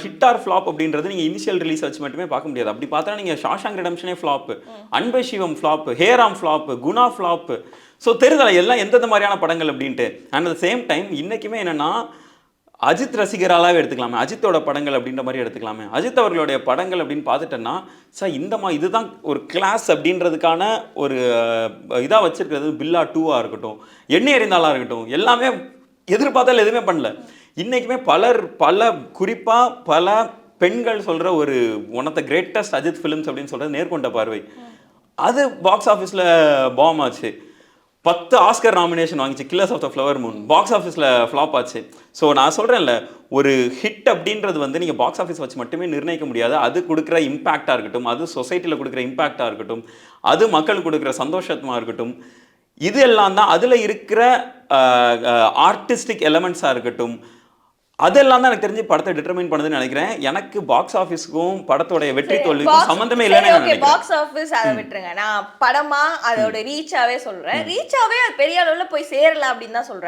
Hit or flop அப்படின்றது நீங்கள் initial release வச்சு மட்டுமே பார்க்க முடியாது. அப்படி பார்த்தா நீங்கள் ஷாஷாங்க் ரிடெம்ஷனே flop, Anbe Sivam flop, Hey Ram flop, Guna flop. So தெரிதல எல்லாம் எந்தெந்த மாதிரியான படங்கள் அப்படின்ட்டு. அண்ட் அட் சேம் டைம் இன்னைக்குமே என்னன்னா அஜித் ரசிகராலாவே எடுத்துக்கலாமே, அஜித்தோட படங்கள் அப்படின்ற மாதிரி எடுத்துக்கலாமே. அஜித் அவர்களுடைய படங்கள் அப்படின்னு பார்த்துட்டோன்னா சார் இதுதான் ஒரு கிளாஸ் அப்படின்றதுக்கான ஒரு இதாக வச்சிருக்கிறது. பில்லா 2-ஆ இருக்கட்டும், எண்ணெய் எறிந்தாலாக இருக்கட்டும், எல்லாமே எதிர்பார்த்தால் எதுவுமே பண்ணல. இன்னைக்குமே பல குறிப்பாக பல பெண்கள் சொல்கிற ஒரு one of the greatest Ajith films அப்படின்னு சொல்கிறது நேர்கொண்ட பார்வை. அது பாக்ஸ் ஆஃபீஸில் பாம் ஆச்சு. 10 ஆஸ்கர் நாமினேஷன் வாங்கிச்சு. Killers of the flower moon box ஆஃபீஸில் ஃப்ளாப் ஆச்சு. ஸோ நான் சொல்கிறேன்ல, ஒரு ஹிட் அப்படின்றது வந்து நீங்கள் பாக்ஸ் ஆஃபீஸ் வச்சு மட்டுமே நிர்ணயிக்க முடியாது. அது கொடுக்குற இம்பேக்டாக இருக்கட்டும், அது சொசைட்டியில் கொடுக்குற இம்பேக்டாக இருக்கட்டும், அது மக்கள் கொடுக்குற சந்தோஷமாக இருக்கட்டும், இது எல்லாம் தான் அதில் இருக்கிற ஆர்டிஸ்டிக் எலமெண்ட்ஸாக இருக்கட்டும், அதெல்லாம் தான் எனக்கு தெரிஞ்சு படத்தை டிட்டர்மைன் பண்ணுதுன்னு நினைக்கிறேன். எனக்கு பாக்ஸ் ஆஃபீஸ்க்கும் படத்தோட வெற்றி தோல்விக்கும் சம்பந்தமே இல்லைன்னு நினைக்கிறேன். பாக்ஸ் ஆஃபீஸ் அதை விட்டுருங்க, நான் படமா அதோட ரீச்சாவே சொல்றேன். ரீச்சாவே அது பெரிய அளவுல போய் சேரல அப்படின்னு தான் சொல்றேன்.